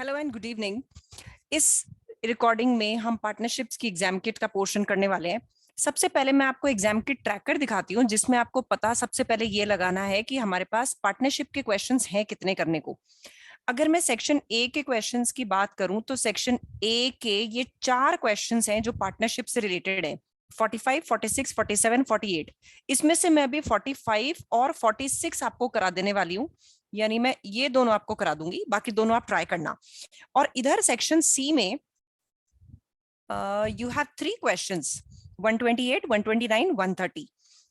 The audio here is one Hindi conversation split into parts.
Hello and good evening. इस रिकॉर्डिंग में हम पार्टनरशिप्स की एग्जाम किट का पोर्शन करने वाले हैं। सबसे पहले मैं आपको एग्जाम किट ट्रैकर दिखाती हूँ, जिसमें आपको पता सबसे पहले ये लगाना है कि हमारे पास पार्टनरशिप के क्वेश्चंस हैं कितने करने को। अगर मैं सेक्शन ए के क्वेश्चंस की बात करूं तो सेक्शन ए के ये 4 क्वेश्चंस हैं जो पार्टनरशिप से रिलेटेड है। 45, 46, 47, 48। इसमें से मैं अभी 45 और 46 आपको करा देने वाली हूँ, यानी मैं ये दोनों आपको करा दूंगी, बाकी दोनों आप ट्राई करना। और इधर सेक्शन सी में यू हैव 3 क्वेश्चंस, 128, 129, 130।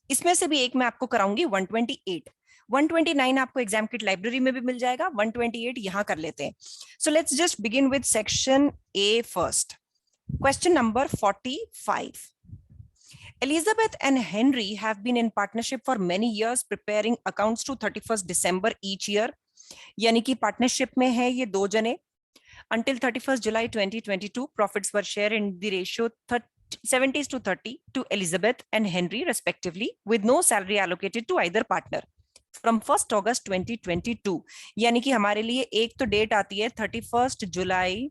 इसमें से भी एक मैं आपको कराऊंगी 128। 129 आपको एग्जाम किट लाइब्रेरी में भी मिल जाएगा, 128 यहां कर लेते हैं। So let's just begin with section A first. Question number 45. Elizabeth and Henry have been in partnership for many years, preparing accounts to 31st December each year. यानी कि पार्टनरशिप में है ये दो जने। Until 31st July 2022, profits were shared in the ratio 70:30 to Elizabeth and Henry respectively, with no salary allocated to either partner. From 1st August 2022, यानी कि हमारे लिए एक तो डेट आती है 31st जुलाई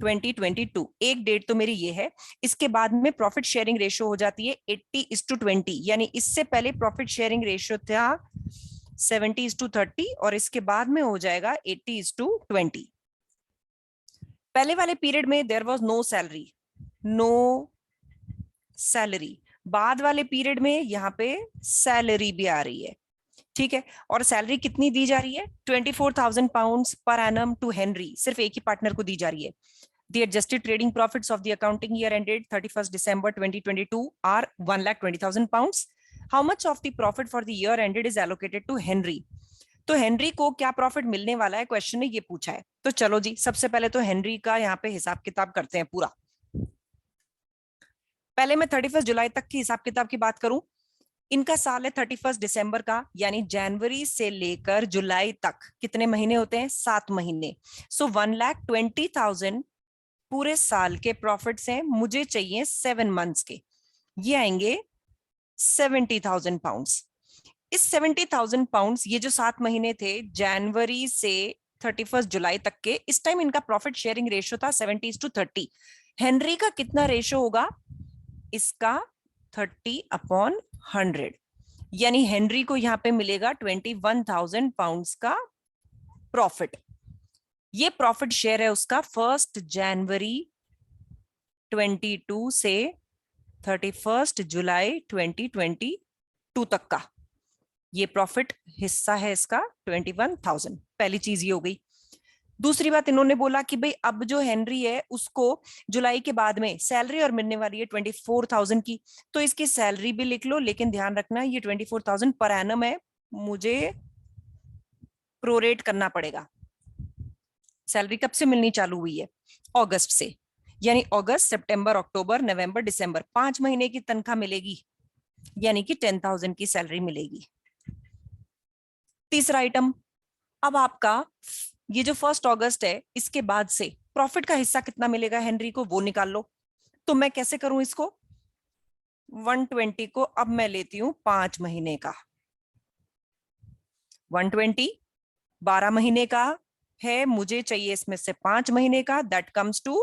2022, एक डेट तो मेरी ये है। इसके बाद में प्रॉफिट शेयरिंग रेशियो हो जाती है 80:20, यानी इससे पहले प्रॉफिट शेयरिंग रेशियो था 70:30 और इसके बाद में हो जाएगा 80:20। पहले वाले पीरियड में देयर वाज नो सैलरी। बाद वाले पीरियड में यहाँ पे सैलरी भी आ रही है, ठीक है। और सैलरी कितनी दी जा रही है? 24,000 pounds per annum to Henry, सिर्फ एक ही पार्टनर को दी जा रही है। The adjusted trading profits of the accounting year ended 31st December 2022 are 1,20,000 pounds. How much of the profit for the year ended is allocated to Henry? तो हेनरी को क्या प्रॉफिट मिलने वाला है, क्वेश्चन ने ये पूछा है। तो चलो जी, सबसे पहले तो हेनरी का यहाँ पे हिसाब किताब करते हैं पूरा। पहले मैं 31 जुलाई तक की हिसाब किताब की बात करूं। इनका साल है 31 दिसंबर का, यानी जनवरी से लेकर जुलाई तक कितने महीने होते हैं? 7 महीने। सो 1,20,000 पूरे साल के प्रॉफिट्स हैं, मुझे चाहिए 7 मंथ्स के, ये आएंगे 70,000 पाउंड्स। इस 70,000 पाउंड्स, ये जो 7 महीने थे जनवरी से 31 जुलाई तक के, इस टाइम इनका प्रॉफिट शेयरिंग रेशियो था 70:30। हेनरी का कितना रेशियो होगा? इसका 30/100, यानी हेनरी को यहां पे मिलेगा 21,000 पाउंड्स का प्रॉफिट। ये प्रॉफिट शेयर है उसका 1 जनवरी 22 से 31 जुलाई 2022 तक का। ये प्रॉफिट हिस्सा है इसका 21,000। पहली चीज ये हो गई। दूसरी बात, इन्होंने बोला कि भाई अब जो हेनरी है उसको जुलाई के बाद में सैलरी और मिलने वाली है 24,000 की, तो इसकी सैलरी भी लिख लो, लेकिन ध्यान रखना ये 24,000 पर एनम है, मुझे प्रोरेट करना पड़ेगा। सैलरी कब से मिलनी चालू हुई है? अगस्त से, यानी अगस्त, सितंबर, अक्टूबर, नवंबर, दिसंबर, 5 महीने की तनख्वाह मिलेगी, यानी कि 10,000 की सैलरी मिलेगी। तीसरा आइटम, अब आपका ये जो 1 अगस्त है, इसके बाद से प्रॉफिट का हिस्सा कितना मिलेगा हेनरी को, वो निकाल लो। तो मैं कैसे करूं इसको? 120 को अब मैं लेती हूं 5 महीने का। 120 12 महीने का है, मुझे चाहिए इसमें से 5 महीने का, दैट कम्स टू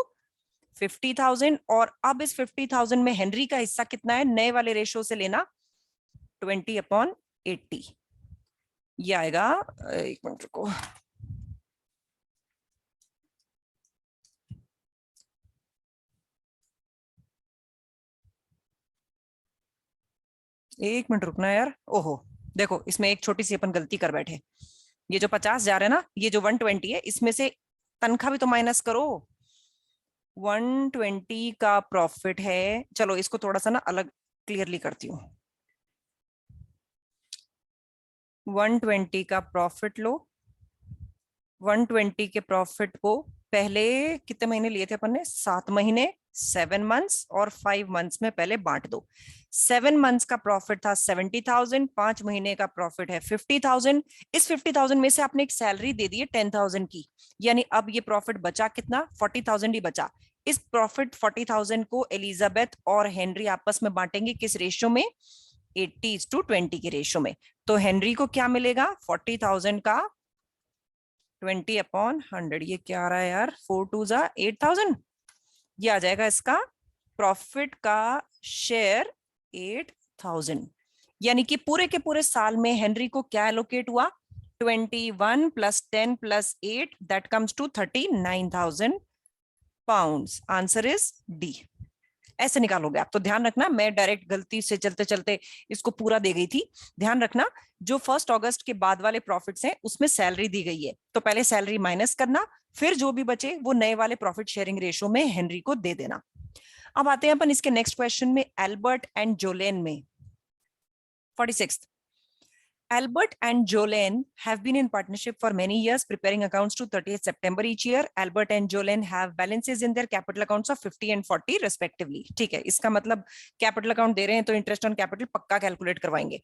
50,000। और अब इस 50,000 में हेनरी का हिस्सा कितना है? नए वाले रेशियो से लेना, 20/80। ये आएगा, एक मिनट रुको, एक मिनट रुकना यार। ओहो, देखो इसमें एक छोटी सी अपन गलती कर बैठे। ये जो 50 जा रहा है ना, ये जो 120 है, इसमें से तनख्वाह भी तो माइनस करो। 120 का प्रॉफिट है, चलो इसको थोड़ा सा ना अलग क्लियरली करती हूँ। 120 का प्रॉफिट लो, 120 के प्रॉफिट को पहले कितने महीने लिए थे अपन ने? 7 महीने, 7 मंथ्स, और 5 मंथ्स में पहले बांट दो। 7 मंथ्स का प्रॉफिट था 70,000, 5 महीने का प्रॉफिट है 50,000। इस 50,000 में से आपने एक सैलरी दे दी है 10,000 की, यानी अब ये प्रॉफिट बचा कितना? 40,000 ही बचा। इस प्रॉफिट 40,000 को एलिजाबेथ और हेनरी आपस में बांटेंगे, किस रेशियो में? 80:20 के रेशियो में। तो हेनरी को क्या मिलेगा? 40,000 का 20/100, ये क्या आ रहा है यार, 4 2 8,000, ये आ जाएगा इसका प्रॉफिट का शेयर 8,000। यानी कि पूरे के पूरे साल में हेनरी को क्या एलोकेट हुआ, 21 + 10 + 8, that comes to 39,000 pounds. Answer is D. ऐसे निकालोगे आप, तो ध्यान रखना, मैं डायरेक्ट गलती से चलते चलते इसको पूरा दे गई थी। ध्यान रखना, जो 1 अगस्त के बाद वाले प्रॉफिट्स हैं उसमें सैलरी दी गई है, तो पहले सैलरी माइनस करना, फिर जो भी बचे वो नए वाले प्रॉफिट शेयरिंग रेशो में हेनरी को दे देना। अब आते हैं अपन इसके नेक्स्ट क्वेश्चन में, एल्बर्ट एंड जोलेन में। 46, Albert and Jolene have been in partnership for many years, preparing accounts to 30th September each year. Albert and Jolene have balances in their capital accounts of 50 and 40 respectively. ठीक है, इसका मतलब कैपिटल अकाउंट दे रहे हैं तो इंटरेस्ट ऑन कैपिटल पक्का कैलकुलेट करवाएंगे।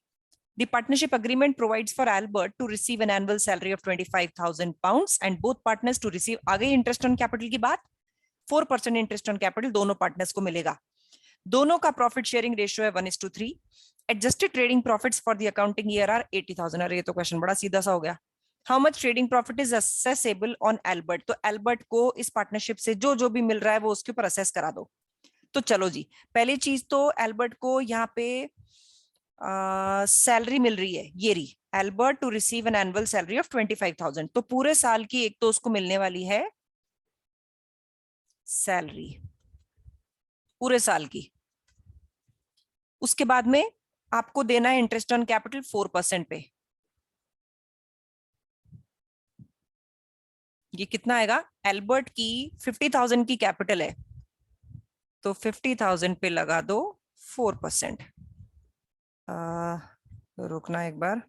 The partnership agreement provides for Albert to receive an annual salary of 25,000 pounds and both partners to receive, आ गई इंटरेस्ट ऑन कैपिटल की बात, 4% इंटरेस्ट ऑन कैपिटल दोनों पार्टनर्स को मिलेगा। दोनों का प्रॉफिट शेयरिंग रेशियो है 1:3। Adjusted trading profits for the accounting year are 80,000। अरे ये तो क्वेश्चन बड़ा सीधा सा हो गया। How much trading profit is accessible on Albert, तो एल्बर्ट को इस पार्टनरशिप से जो जो भी मिल रहा है वो उसके ऊपर असेस करा दो। तो चलो जी, पहली चीज तो एल्बर्ट को यहाँ पे सैलरी मिल रही है, ये रही, Albert to receive an annual salary of 25,000, तो पूरे साल की एक तो उसको मिलने वाली है सैलरी पूरे साल की। उसके बाद में आपको देना है इंटरेस्ट ऑन कैपिटल 4% पे। ये कितना आएगा, एल्बर्ट की 50,000 की कैपिटल है, तो 50,000 पे लगा दो 4%। रुकना एक बार,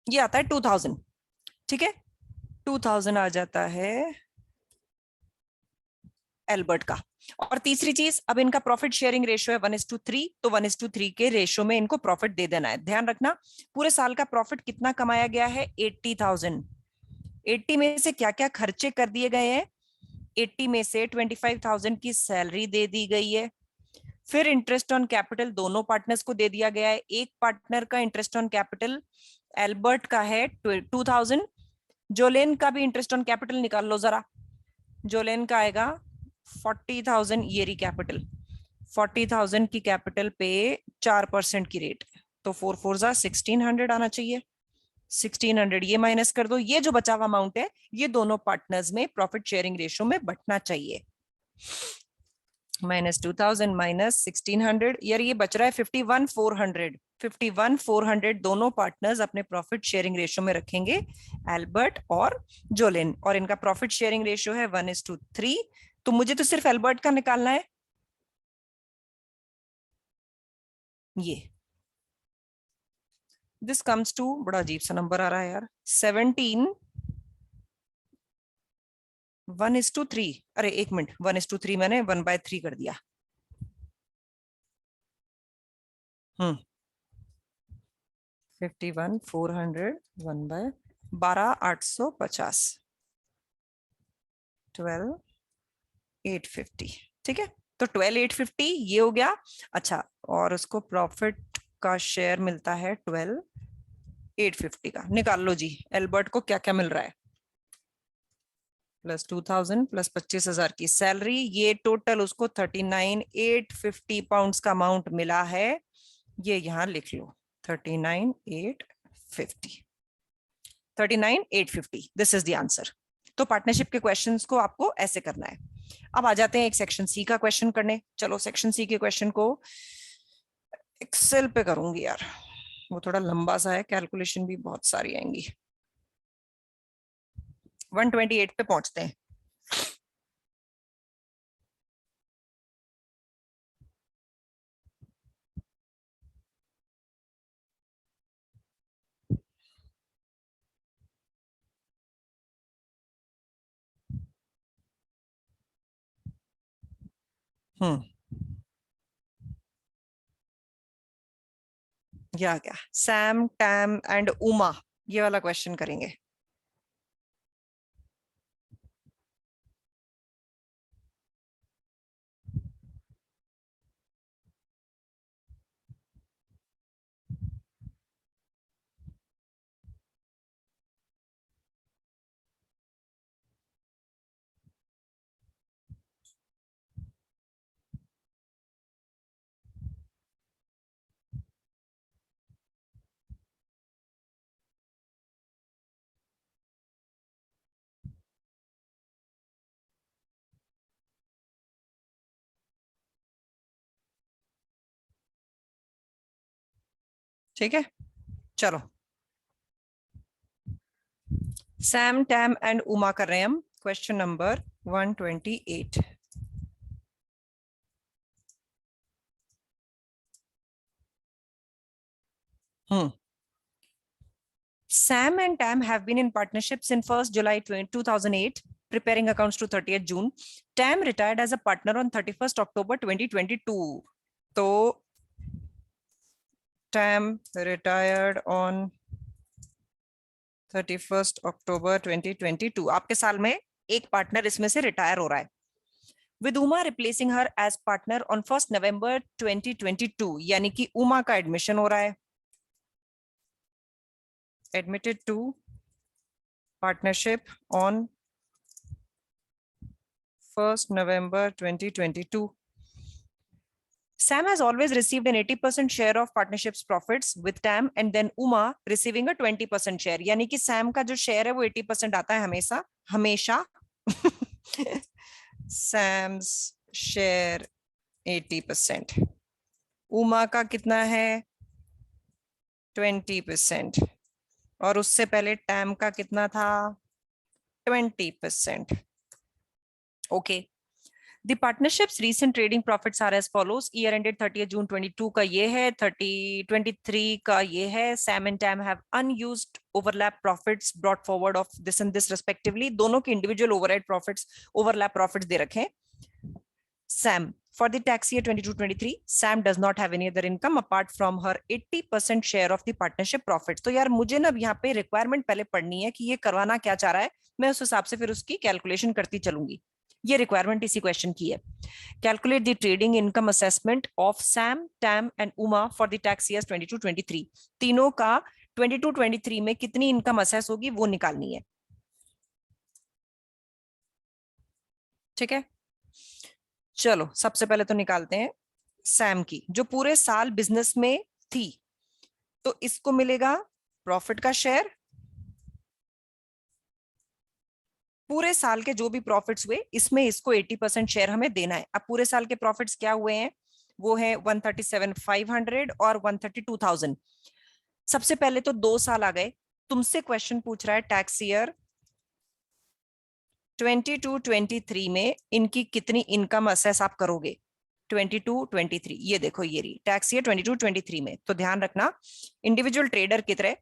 ये आता है 2,000, ठीक है, 2,000 आ जाता है एल्बर्ट का। और तीसरी चीज, अब इनका प्रॉफिट शेयरिंग रेशियो है 1:3, तो 1:3 के रेशियो में इनको प्रॉफिट दे देना है। ध्यान रखना, पूरे साल का प्रॉफिट कितना कमाया गया है, 80,000। 80 में से क्या क्या खर्चे कर दिए गए हैं, 80 में से 25,000 की सैलरी दे दी गई है, फिर इंटरेस्ट ऑन कैपिटल दोनों पार्टनर्स को दे दिया गया है। एक पार्टनर का इंटरेस्ट ऑन कैपिटल एल्बर्ट का है 2,000, जोलेन का भी इंटरेस्ट ऑन कैपिटल निकाल लो जरा, जोलेन का आएगा 40,000, ये कैपिटल 40,000 की कैपिटल पे 4% की रेट, तो 4 4 जा 1,600 आना चाहिए। 1,600 ये माइनस कर दो, ये जो बचा हुआ अमाउंट है ये दोनों पार्टनर्स में प्रॉफिट शेयरिंग रेशियो में बंटना चाहिए। -2,000 -1,600, यार ये बच रहा है 51,400। 51,400 दोनों पार्टनर्स अपने प्रॉफिट शेयरिंग रेशियो में रखेंगे, एल्बर्ट और जोलिन, और इनका प्रॉफिट शेयरिंग रेशियो है 1:3। तो मुझे तो सिर्फ एल्बर्ट का निकालना है, ये दिस कम्स टू, बड़ा अजीब सा नंबर आ रहा है यार, 17 1:3। अरे एक मिनट, 1:3 मैंने 1/3 कर दिया। 51,400 1/12,850, 12,850, ठीक है, तो 12,850 ये हो गया। अच्छा, और उसको प्रॉफिट का शेयर मिलता है 12,850 का, निकाल लो जी एल्बर्ट को क्या क्या मिल रहा है, +2,000 +25,000 की सैलरी, ये टोटल उसको 39,850 पाउंड्स का अमाउंट मिला है, ये यहां लिख लो 39,850, 39,850, दिस इज द आंसर। तो पार्टनरशिप के क्वेश्चंस को आपको ऐसे करना है। अब आ जाते हैं एक सेक्शन सी का क्वेश्चन करने। चलो सेक्शन सी के क्वेश्चन को एक्सेल पे करूंगी यार, वो थोड़ा लंबा सा है, कैलकुलेशन भी बहुत सारी आएंगी। 128 पे पहुंचते हैं। हम्म, क्या क्या, सैम टैम एंड उमा, ये वाला क्वेश्चन करेंगे। ठीक है, चलो सैम टैम एंड उमा कर रहे हैं हम। Question number 128। Sam and Tam have been in partnership since 1st July 2008, preparing accounts to 30th June. Tam retired as a partner on 31st October 2022. तो Tam retired on 31st October 2022. आपके साल में एक पार्टनर इसमें से रिटायर हो रहा है। With Uma replacing her as partner on 1st November 2022, यानी कि उमा का एडमिशन हो रहा है। Admitted to partnership on 1st November 2022. Sam has always received an 80% share of partnership's profits, with Tam and then Uma receiving a 20% share. यानी कि Sam का जो शेयर है वो 80% आता है हमेशा हमेशा Sam's share 80%. Uma का कितना है 20%, और उससे पहले Tam का कितना था 20%. Okay. The partnership's recent trading profits are as follows. Year ended 30th June 22 का ये है, 23 का ये है. Sam and Tam have unused overlap profits brought forward of this and this respectively. दोनों के individual overhead profits, overlap profits दे रखे हैं. Sam, for the tax year 22-23, Sam does not have any other income apart from her 80% share of the partnership profits. तो यार मुझे ना यहाँ पे requirement पहले पढ़नी है कि ये करवाना क्या चाह रहा है, मैं उस हिसाब से फिर उसकी कैलकुलेशन करती चलूंगी। ये रिक्वायरमेंट इसी क्वेश्चन की है। Calculate the trading income assessment of Sam, time and Uma for the tax years 22-23। तीनों का 22-23 में कितनी इनकम असेस होगी वो निकालनी है। ठीक है, चलो सबसे पहले तो निकालते हैं सैम की, जो पूरे साल बिजनेस में थी। तो इसको मिलेगा प्रॉफिट का शेयर, पूरे साल के जो भी प्रॉफिट्स हुए इसमें इसको 80% शेयर हमें देना है। अब पूरे साल के प्रॉफिट्स क्या हुए हैं, वो है 137,500 और 132,000। सबसे पहले तो 2 साल आ गए। तुमसे क्वेश्चन पूछ रहा है टैक्स ईयर 22-23 में इनकी कितनी इनकम असेस आप करोगे। 22-23 ये देखो, ये रही टैक्स ईयर 22-23 में। तो ध्यान रखना इंडिविजुअल ट्रेडर की तरह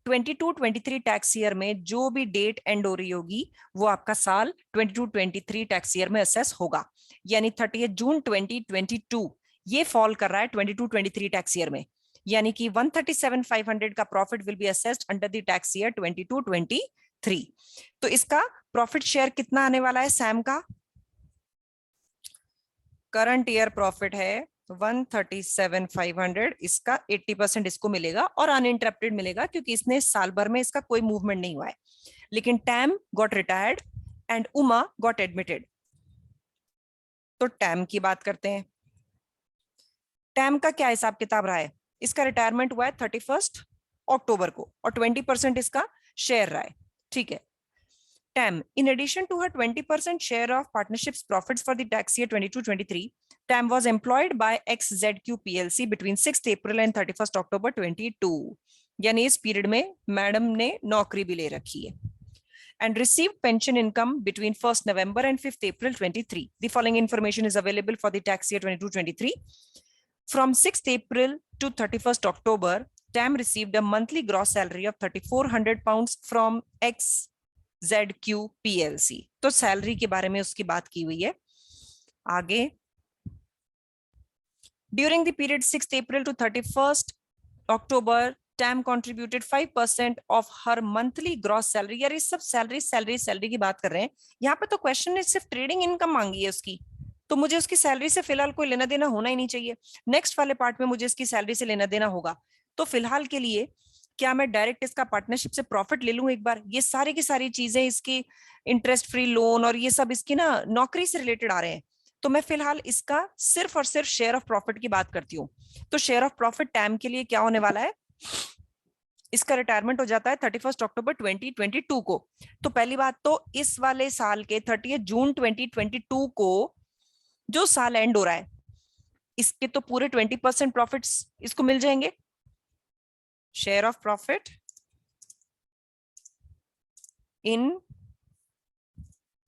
22-23 टैक्स ईयर में जो भी डेट एंड हो रही होगी वो आपका साल 22-23 टैक्स ईयर में असेस होगा। यानी 30 जून 2022 ये फॉल कर रहा है 22-23 टैक्स ईयर में, यानी कि 137,500 का profit will be assessed under the tax year 22-23। तो इसका प्रॉफिट शेयर कितना आने वाला है सैम का? करंट ईयर प्रॉफिट है 137,500, इसका 80% इसको मिलेगा और अनइंटरप्टेड मिलेगा क्योंकि इसने साल भर में इसका कोई मूवमेंट नहीं हुआ है। लेकिन time got retired and Uma got admitted. तो टैम की बात करते हैं। टैम का क्या हिसाब किताब रहा है? इसका रिटायरमेंट हुआ है 31 अक्टूबर को और 20% इसका शेयर रहा है। ठीक है, Tam, in addition to her 20% share of partnership's profits for the tax year 22-23, Tam was employed by XZQ PLC between 6th April and 31st October 22. यानी इस पीरियड में मैडम ने नौकरी भी ले रखी है। And received pension income between 1st November and 5th April 23. The following information is available for the tax year 22-23. From 6th April to 31st October, Tam received a monthly gross salary of £3,400 from ZQ PLC। तो सैलरी के बारे में उसकी बात की हुई है। आगे, during the period 6th April to 31st October, Tam contributed 5% of her monthly gross salary। यार ये सब सैलरी की बात कर रहे हैं। यहाँ पे तो क्वेश्चन ने सिर्फ ट्रेडिंग इनकम मांगी है उसकी, तो मुझे उसकी सैलरी से फिलहाल कोई लेना देना होना ही नहीं चाहिए। नेक्स्ट वाले पार्ट में मुझे इसकी सैलरी से लेना देना होगा। तो फिलहाल के लिए क्या मैं डायरेक्ट इसका पार्टनरशिप से प्रॉफिट ले लूं एक बार? ये सारी की सारी चीजें इसकी इंटरेस्ट फ्री लोन और ये सब इसकी ना नौकरी से रिलेटेड आ रहे हैं। तो मैं फिलहाल इसका सिर्फ और सिर्फ शेयर ऑफ प्रॉफिट की बात करती हूँ। तो शेयर ऑफ प्रॉफिट टैम के लिए क्या होने वाला है? इसका रिटायरमेंट हो जाता है 31 अक्टूबर 2022 को। तो पहली बात तो इस वाले साल के 30 जून 2022 को जो साल एंड हो रहा है इसके तो पूरे 20% प्रॉफिट्स इसको मिल जाएंगे। Share of profit in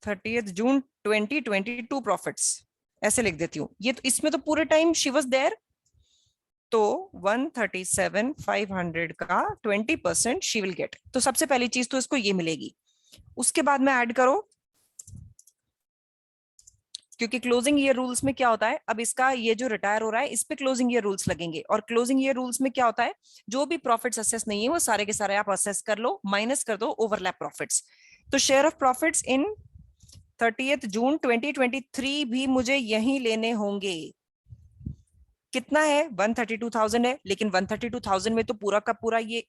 30th June 2022 profits, ऐसे लिख देती हूँ। ये तो इसमें तो पूरे टाइम शी वाज देयर, तो 137,500 का 20% शी विल गेट। तो सबसे पहली चीज तो इसको ये मिलेगी। उसके बाद में ऐड करो, क्योंकि क्लोजिंग ईयर रूल्स में क्या होता है, अब इसका ये जो रिटायर हो रहा है इस पे क्लोजिंग ईयर रूल्स लगेंगे, और क्लोजिंग ईयर रूल्स में क्या होता है, जो भी प्रॉफिट्स असेस नहीं है वो सारे के सारे आप असेस कर लो, माइनस कर दो ओवरलैप प्रॉफिट्स। तो share of profits in 30th जून 2023 भी मुझे यही लेने होंगे। कितना है, 132,000 है, लेकिन 132,000 में तो पूरा का पूरा ये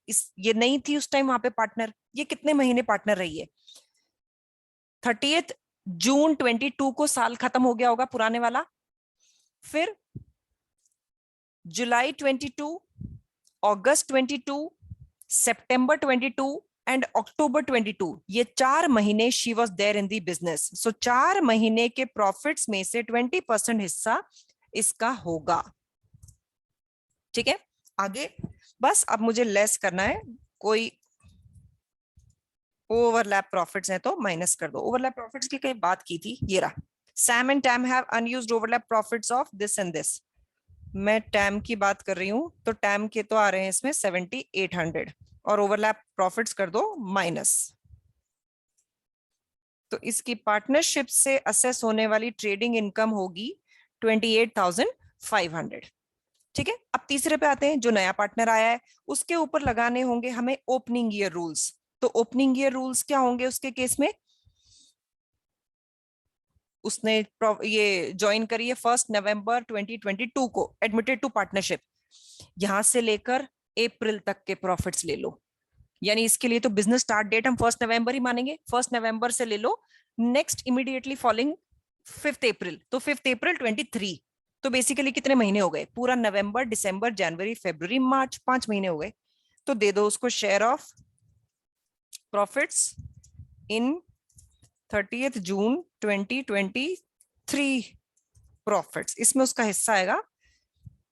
नहीं थी उस टाइम वहां पे पार्टनर। ये कितने महीने पार्टनर रही है, 30th जून 22 को साल खत्म हो गया होगा पुराने वाला, फिर जुलाई 22, अगस्त 22, सितंबर 22 एंड अक्टूबर 22, ये 4 महीने she was there in the business. So 4 महीने के प्रॉफिट्स में से 20% हिस्सा इसका होगा। ठीक है, आगे बस अब मुझे लेस करना है, कोई ओवरलैप प्रॉफिट्स है तो माइनस कर दो। ओवरलैप प्रॉफिट्स की कई बात की थी, ये रहा, Sam and time have unused overlap profits of this and this. मैं टैम की बात कर रही हूं, तो टैम के तो आ रहे हैं इसमें 7,800, और ओवरलैप प्रॉफिट्स कर दो माइनस। तो इसकी पार्टनरशिप से असेस होने वाली ट्रेडिंग इनकम होगी 28,500। ठीक है, अब तीसरे पे आते हैं, जो नया पार्टनर आया है उसके ऊपर लगाने होंगे हमें ओपनिंग ईयर रूल्स। तो ओपनिंग ईयर रूल्स क्या होंगे उसके केस में, उसने ये ज्वाइन करी है 1 नवंबर 2022 को, एडमिटेड टू पार्टनरशिप, यहां से लेकर अप्रैल तक के प्रॉफिट्स ले लो। यानी इसके लिए तो बिजनेस स्टार्ट डेट हम 1 नवंबर ही मानेंगे, 1 नवंबर से ले लो, नेक्स्ट इमीडिएटली फॉलोइंग 5 अप्रैल, तो 5 अप्रैल 23। तो बेसिकली कितने महीने हो गए, पूरा नवंबर, दिसंबर, जनवरी, फरवरी, मार्च, 5 महीने हो गए। तो दे दो उसको share of profits in 30th June 2023 profits, इसमें उसका हिस्सा आएगा।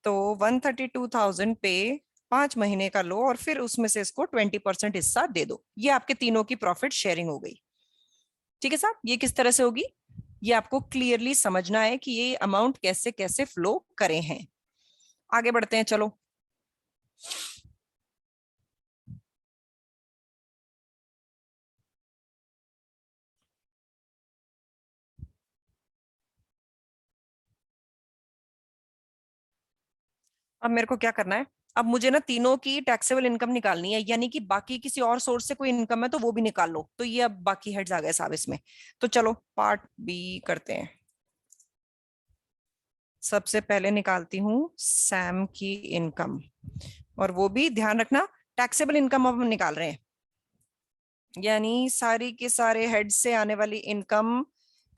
तो 132,000 पे 5 महीने का लो, और फिर उसमें से इसको 20% हिस्सा दे दो। ये आपके तीनों की प्रॉफिट शेयरिंग हो गई। ठीक है साहब, ये किस तरह से होगी, ये आपको क्लियरली समझना है कि ये अमाउंट कैसे कैसे फ्लो करे हैं। आगे बढ़ते हैं, चलो। अब मेरे को क्या करना है, अब मुझे ना तीनों की टैक्सेबल इनकम निकालनी है, यानी कि बाकी किसी और सोर्स से कोई इनकम है तो वो भी निकाल लो। तो ये अब बाकी हेड्स आ गए साहब इसमें। तो चलो पार्ट बी करते हैं। सबसे पहले निकालती हूँ सैम की इनकम, और वो भी ध्यान रखना टैक्सेबल इनकम अब हम निकाल रहे हैं, यानी सारी के सारे हेड से आने वाली इनकम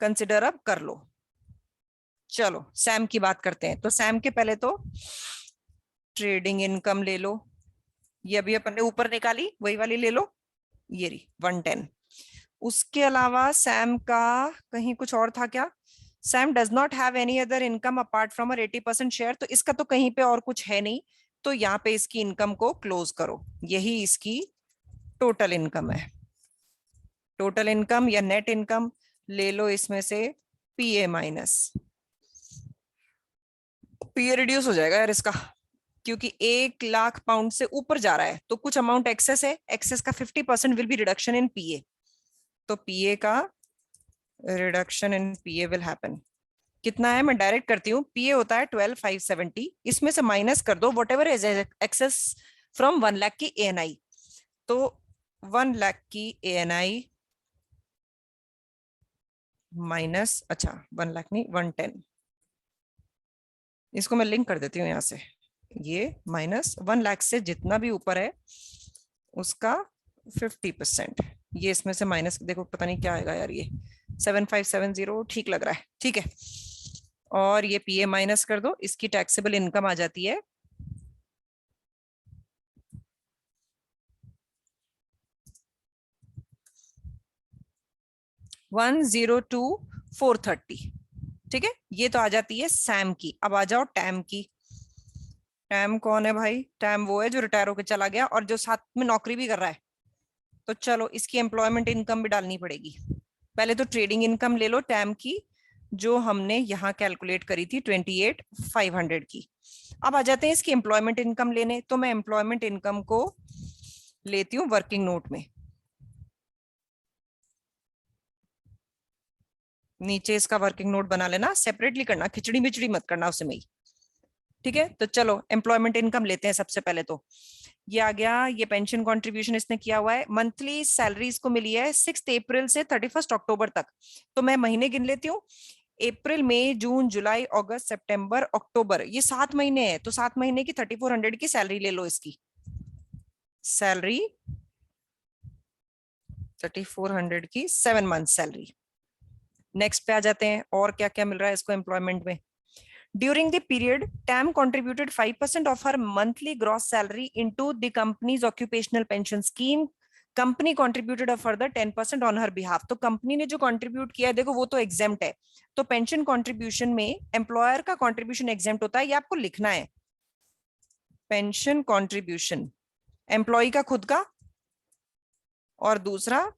कंसिडर अब कर लो। चलो सैम की बात करते हैं। तो सैम के पहले तो ट्रेडिंग इनकम ले लो, ये अभी अपन ने ऊपर निकाली वही वाली ले लो, ये रही 110। उसके अलावा सैम का कहीं कुछ और था क्या, Sam does not have any other income apart from 80% share, तो इसका तो कहीं पे और कुछ है नहीं, तो यहाँ पे इसकी इनकम को क्लोज करो, यही इसकी टोटल इनकम है। टोटल इनकम या नेट इनकम ले लो, इसमें से पीए माइनस, पीए रिड्यूस हो जाएगा यार इसका, क्योंकि 1 लाख पाउंड से ऊपर जा रहा है तो कुछ अमाउंट एक्सेस है, एक्सेस का 50% विल बी रिडक्शन इन पीए। तो पीए का reduction in PA will happen. कितना है मैं डायरेक्ट करती हूँ, पीए होता है 12,570, इसमें से माइनस कर दो whatever is excess from 1 lakh की एएनआई। तो 1 लाख की एएनआई माइनस, अच्छा 1 लाख नहीं 110, इसको मैं लिंक कर देती हूँ यहाँ से, ये माइनस 1 लाख से जितना भी ऊपर है उसका 50%, ये इसमें से माइनस, देखो पता नहीं क्या आएगा यार, ये 7570 ठीक लग रहा है, ठीक है। और ये पीए माइनस कर दो, इसकी टैक्सेबल इनकम आ जाती है 102,430। ठीक है, ये तो आ जाती है सैम की। अब आ जाओ टैम की। टैम कौन है भाई? टैम वो है जो रिटायर होकर चला गया और जो साथ में नौकरी भी कर रहा है। तो चलो इसकी एम्प्लॉयमेंट इनकम भी डालनी पड़ेगी। पहले तो ट्रेडिंग इनकम ले लो टैम की, जो हमने यहाँ कैलकुलेट करी थी 28,500 की। अब आ जाते हैं इसकी एम्प्लॉयमेंट इनकम लेने। तो मैं एम्प्लॉयमेंट इनकम को लेती हूँ वर्किंग नोट में। नीचे इसका वर्किंग नोट बना लेना, सेपरेटली करना, खिचड़ी बिचड़ी मत करना उसमें ही। ठीक है, तो चलो एम्प्लॉयमेंट इनकम लेते हैं सबसे पहले। तो ये आ गया, ये पेंशन कंट्रीब्यूशन इसने किया हुआ है। मंथली सैलरी इसको मिली है 6 अप्रैल से 31 अक्टूबर तक। तो मैं महीने गिन लेती हूँ। अप्रैल, मई, जून, जुलाई, अगस्त, सितंबर, अक्टूबर, ये 7 महीने हैं। तो 7 महीने की 3400 की सैलरी ले लो इसकी। सैलरी 3400 की 7 मंथ सैलरी। नेक्स्ट पे आ जाते हैं, और क्या क्या मिल रहा है इसको एम्प्लॉयमेंट में। During the period, TAM contributed 5% of her monthly gross salary into the company's occupational pension scheme. Company contributed a further 10% on her behalf. तो कंपनी ने जो कंट्रीब्यूट किया है, देखो वो तो एग्जेम्प्ट है। तो पेंशन कंट्रीब्यूशन में एम्प्लॉयर का कंट्रीब्यूशन एग्जेम्प्ट होता है, ये आपको लिखना है। पेंशन कंट्रीब्यूशन एम्प्लॉय का खुद का और दूसरा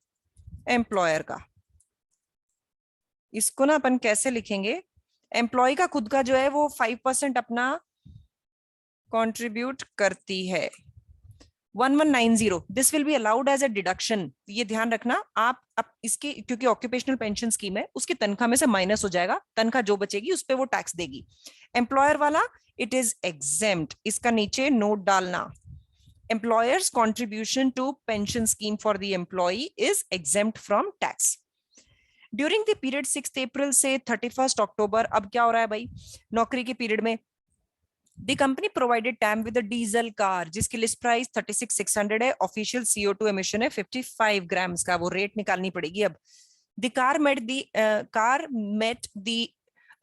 एम्प्लॉयर का। इसको ना अपन कैसे लिखेंगे? एम्प्लॉय का खुद का जो है वो 5% अपना कंट्रीब्यूट करती है। 1190, this will be allowed as a deduction. ये ध्यान रखना आप। अब इसके क्योंकि ऑक्यूपेशनल पेंशन स्कीम है, उसकी तनख्वाह में से माइनस हो जाएगा, तनख्वाह जो बचेगी उस पर वो टैक्स देगी। एम्प्लॉयर वाला इट इज एग्जेम्प्ट, इसका नीचे नोट डालना। Employer's contribution to pension scheme for the employee is exempt from tax. During the period 6 April से 31 अक्टूबर, अब क्या हो रहा है भाई? नौकरी के पीरियड में The company provided TAM with a diesel car जिसकी लिस्ट प्राइस 36,600 है। ऑफिशियल CO2 एमिशन है 55 ग्राम्स का, वो रेट निकालनी पड़ेगी अब। The car met the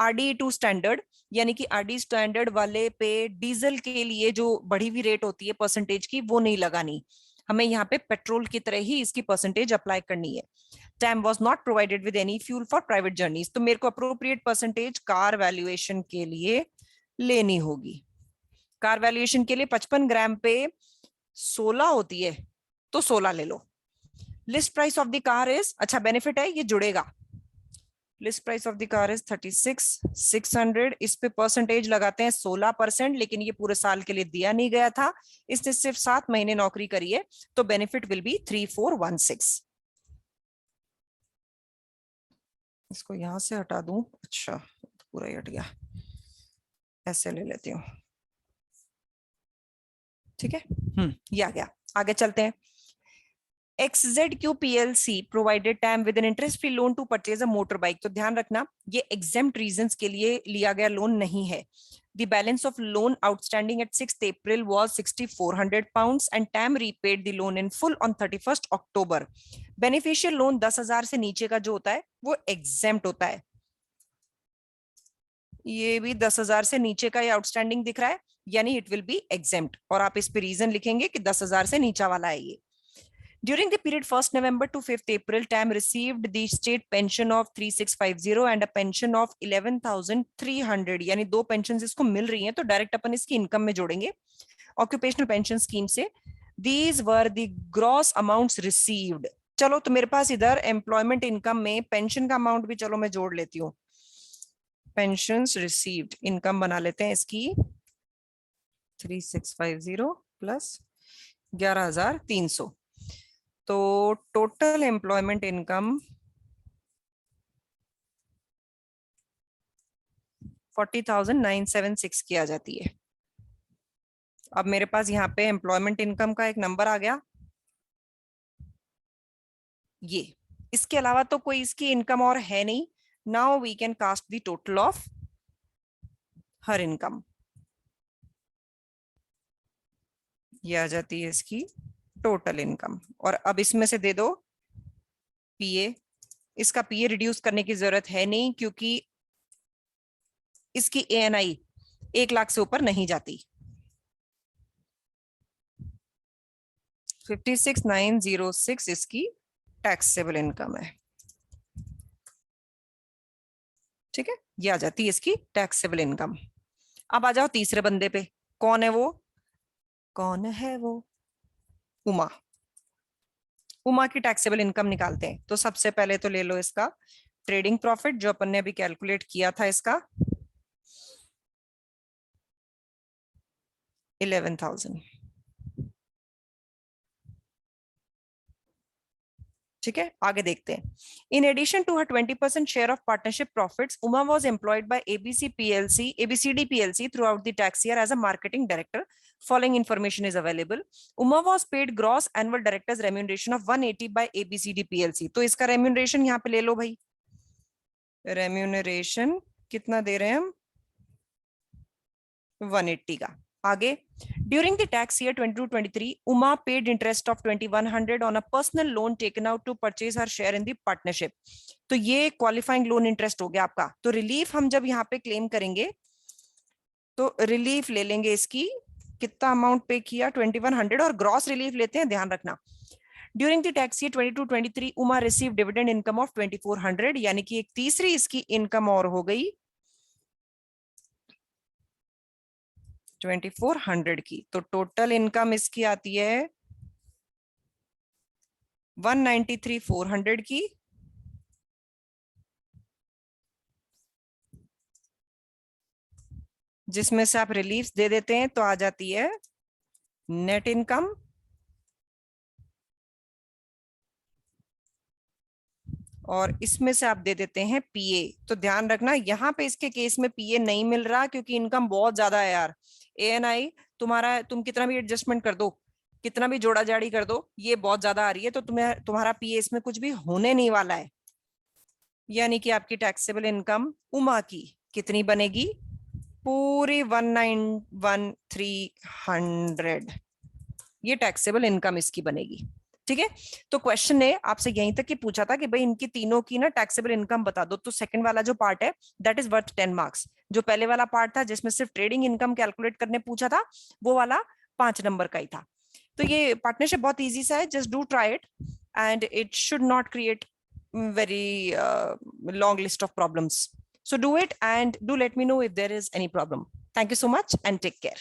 RDE2 standard, यानी कि RD स्टैंडर्ड वाले पे डीजल के लिए जो बढ़ी हुई रेट होती है परसेंटेज की, वो नहीं लगानी। हमें यहाँ पे पेट्रोल की तरह ही इसकी परसेंटेज अप्लाई करनी है। TAM was not provided with any fuel for private journeys, तो मेरे को अप्रोप्रिएट परसेंटेज कार वैल्यूएशन के लिए लेनी होगी। कार वैल्यूएशन के लिए 55 ग्राम पे 16 होती है, तो 16 ले लो। List price of the car is, अच्छा बेनिफिट है ये जुड़ेगा। List price of the car is 36,600। इस पे परसेंटेज लगाते हैं 16%, लेकिन ये पूरे साल के लिए दिया नहीं गया था, इसने सिर्फ 7 महीने नौकरी करी है, तो बेनिफिट विल बी 3416। इसको यहां से हटा दूं, अच्छा तो पूरा ही हट गया, ऐसे ले लेती हूँ। ठीक है, ये आ गया। आगे चलते हैं। XZQ PLC provided TAM with an interest-free loan to purchase a motorbike। तो ध्यान रखना ये exempt reasons के लिए लिया गया लोन नहीं है। The balance of loan outstanding at 6th April was £6,400 and TAM repaid the loan in full on 31st October। Beneficial loan 10,000 से नीचे का जो होता है वो exempt होता है। ये भी 10,000 से नीचे का ये आउटस्टैंडिंग दिख रहा है, यानी इट विल बी एग्जेम्प्ट। और आप इस पे रीजन लिखेंगे कि 10,000 से नीचा वाला है ये। During the period 1st November to 5th April, TAM received the state pension of 3650 and a pension of 11,300, यानी दो पेंशन इसको मिल रही हैं, तो डायरेक्ट अपन इसकी इनकम में जोड़ेंगे ऑक्यूपेशनल पेंशन स्कीम से। These were the gross amounts received। चलो तो मेरे पास इधर एम्प्लॉयमेंट इनकम में पेंशन का अमाउंट भी चलो मैं जोड़ लेती हूँ। पेंशंस रिसीव्ड इनकम बना लेते हैं इसकी 3650 प्लस 11,300, तो टोटल एम्प्लॉयमेंट इनकम 40,976 की आ जाती है। अब मेरे पास यहाँ पे एम्प्लॉयमेंट इनकम का एक नंबर आ गया ये। इसके अलावा तो कोई इसकी इनकम और है नहीं। Now we can cast the total of her income. ये आ जाती है इसकी टोटल इनकम, और अब इसमें से दे दो पीए। इसका पीए रिड्यूस करने की जरूरत है नहीं, क्योंकि इसकी एएनआई 1 लाख से ऊपर नहीं जाती। 56,906 इसकी टैक्सेबल इनकम है। ठीक है, ये आ जाती है इसकी टैक्सेबल इनकम। अब आ जाओ तीसरे बंदे पे। कौन है वो? कौन है वो? उमा। उमा की टैक्सेबल इनकम निकालते हैं। तो सबसे पहले तो ले लो इसका ट्रेडिंग प्रॉफिट जो अपन ने अभी कैलकुलेट किया था, इसका 11,000। ठीक है, आगे देखते हैं। In addition to her 20% share of partnership profits, Uma was employed by ABC PLC ABCD PLC throughout the tax year as a marketing director. Following information is available. Uma was paid gross annual director's remuneration of 180 by ABCD PLC. तो इसका रेम्यूनरेशन यहाँ पे ले लो भाई। रेम्यूनरेशन कितना दे रहे हैं हम? 180 का। आगे, during the tax year 22-23, Uma paid interest of 2,100 on a personal loan taken out to purchase her share in the partnership. तो ये क्वालिफाइंग लोन इंटरेस्ट हो गया आपका। तो रिलीफ हम जब यहाँ पे क्लेम करेंगे तो रिलीफ ले लेंगे इसकी, कितना अमाउंट पे किया? 2,100, और ग्रॉस रिलीफ लेते हैं, ध्यान रखना। During the tax year 22-23 Uma receive dividend income of 2,400, यानी कि एक तीसरी इसकी इनकम और हो गई 2,400 की। तो टोटल इनकम इसकी आती है 193,400 की, जिसमें से आप रिलीफ दे देते हैं तो आ जाती है नेट इनकम, और इसमें से आप दे देते हैं पीए। तो ध्यान रखना यहाँ पे इसके केस में पीए नहीं मिल रहा क्योंकि इनकम बहुत ज्यादा है यार। एएनआई तुम्हारा, तुम कितना भी एडजस्टमेंट कर दो, कितना भी जोड़ा जाड़ी कर दो, ये बहुत ज्यादा आ रही है, तो तुम्हारा पीए इसमें कुछ भी होने नहीं वाला है। यानी कि आपकी टैक्सेबल इनकम उमा की कितनी बनेगी? पूरी 1,913,100, ये टैक्सेबल इनकम इसकी बनेगी। ठीक है, तो क्वेश्चन ने आपसे यहीं तक ही पूछा था कि भाई इनकी तीनों की ना टैक्सेबल इनकम बता दो। तो सेकंड वाला जो पार्ट है दैट इज वर्थ 10 मार्क्स। जो पहले वाला पार्ट था जिसमें सिर्फ ट्रेडिंग इनकम कैलकुलेट करने पूछा था, वो वाला 5 नंबर का ही था। तो ये पार्टनरशिप बहुत ईजी सा है, just do try it and it should not create very long list of problems. So do it and do let me know if there is any problem. Thank you so much and take care.